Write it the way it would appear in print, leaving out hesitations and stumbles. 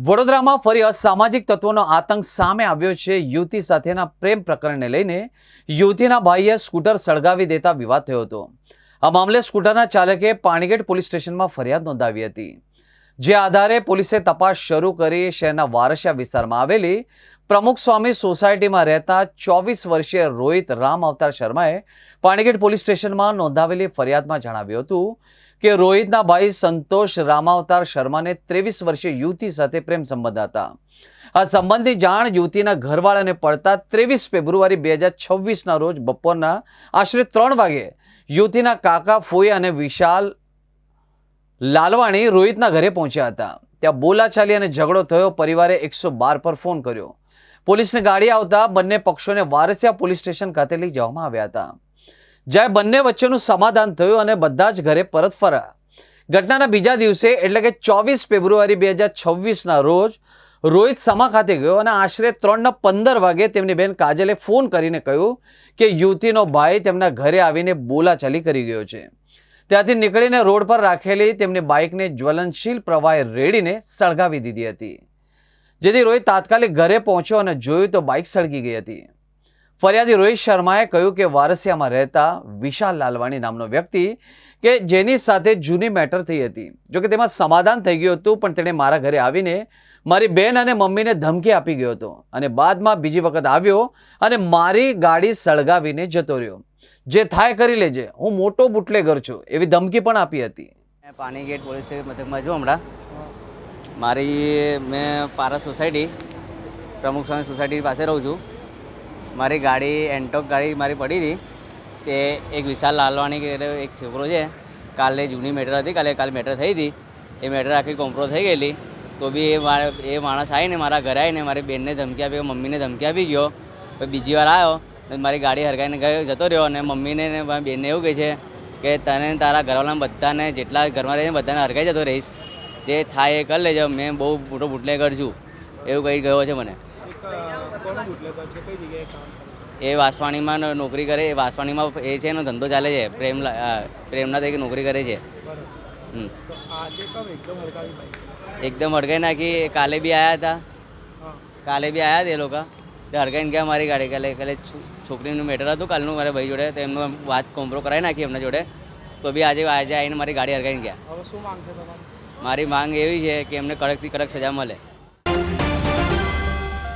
વડોદરામાં ફરી અસામાજિક તત્વોનો આતંક સામે આવ્યો છે। યુવતી સાથેના પ્રેમ પ્રકરણને લઈને યુવતીના ભાઈએ સ્કૂટર સળગાવી દેતા વિવાદ થયો હતો। આ મામલે સ્કૂટરના ચાલકે પાણીગેટ પોલીસ સ્ટેશનમાં ફરિયાદ નોંધાવી હતી, જે આધારે પોલીસે તપાસ શરૂ કરી શહેરના વારસિયા વિસ્તારમાં આવેલી પ્રમુખ સ્વામી સોસાયટીમાં રહેતા 24 વર્ષીય રોહિત રામ અવતાર શર્માએ પાણીગેટ પોલીસ સ્ટેશનમાં નોંધાવેલી ફરિયાદમાં જણાવ્યું હતું કે રોહિતના ભાઈ સંતોષ રામાવતાર શર્માને 23 વર્ષીય યુવતી સાથે પ્રેમ સંબંધ હતા। આ સંબંધની જાણ યુવતીના ઘરવાળાને પડતા 23 ફેબ્રુઆરી 2026ના રોજ બપોરના આશરે 3 વાગે યુવતીના કાકા ફોઈ અને વિશાલ લાલવાણી રોહિતના ઘરે પહોંચ્યા હતા। ત્યાં બોલાચાલી અને ઝઘડો થયો। પરિવારે 112 પર ફોન કર્યો। પોલીસની ગાડી આવતા બંને પક્ષોને વારસિયા પોલીસ સ્ટેશન ખાતે લઈ જવામાં આવ્યા હતા, જ્યાં બંને વચ્ચેનું સમાધાન થયું અને બધા જ ઘરે પરત ફર્યા। ઘટનાના બીજા દિવસે એટલે કે 24 ફેબ્રુઆરી 2026ના રોજ રોહિત સમા ખાતે ગયો અને આશરે 3:15 વાગે તેમની બહેન કાજલે ફોન કરીને કહ્યું કે યુવતીનો ભાઈ તેમના ઘરે આવીને બોલાચાલી કરી ગયો છે। ત્યાંથી નીકળીને રોડ પર રાખેલી તેમની બાઇકને જ્વલનશીલ પ્રવાહે રેડીને સળગાવી દીધી હતી, જેથી રોહિત તાત્કાલિક ઘરે પહોંચ્યો અને જોયું તો બાઇક સળગી ગઈ હતી। ફરિયાદી રોહિત શર્માએ કહ્યું કે વારસિયામાં રહેતા વિશાલ લાલવાણી નામનો વ્યક્તિ કે જેની સાથે જૂની મેટર થઈ હતી, જોકે તેમાં સમાધાન થઈ ગયું હતું, પણ તેણે મારા ઘરે આવીને મારી બહેન અને મમ્મીને ધમકી આપી ગયો હતો અને બાદમાં બીજી વખત આવ્યો અને મારી ગાડી સળગાવીને જતો રહ્યો। જે થાય કરી લેજે, હું મોટો બુટલેગર છું, એવી ધમકી પણ આપી હતી। પાણીગેટ પોલીસ સ્ટેશન મથકમાં છું હમણાં। મેં પારસ સોસાયટી પ્રમુખ સ્વામી સોસાયટી પાસે રહું છું। મારી ગાડી એન્ટોક ગાડી મારી પડી હતી, તે એક વિશાલ લાલવાણી કે એક છોકરો છે, કાલે જૂની મેટર હતી, કાલે મેટર થઈ હતી, એ મેટર આખી કોમ્પ્રો થઈ ગયેલી, તો બી એ માણસ આવીને મારા ઘરે આવીને મારી બેનને ધમકી આપી, મમ્મીને ધમકી આપી ગયો। પછી બીજી વાર આવ્યો, મારી ગાડી હરગાઈને જતો રહ્યો અને મમ્મીને ને મારી બેનને એવું કહે છે કે તને તારા ઘરવાળાને બધાને જેટલા ઘરમાં રહે છે બધાને હરગાઈ જતો રહીશ, જે થાય એ કરી લેજો, મેં બહુ મોટો બુટલેગર છું એવું કહી ગયો છે મને। એ વાસવાણીમાં નોકરી કરે, એ વાસવાણીમાં એ છે એનો ધંધો ચાલે છે, પ્રેમના તરીકે નોકરી કરે છે। એકદમ હડકાઈ નાખી। કાલે બી આવ્યા હતા એ લોકો, તે હડકાઈને ગયા મારી ગાડી। કાલે છોકરીનું મેટર હતું કાલનું મારા ભાઈ જોડે, તો એમનું વાત કોમ્પ્રો કરાવી નાખી એમના જોડે, તો બી આજે આવીને મારી ગાડી હડકાઈને ગયા। મારી માંગ એવી છે કે એમને કડકથી કડક સજા મળે।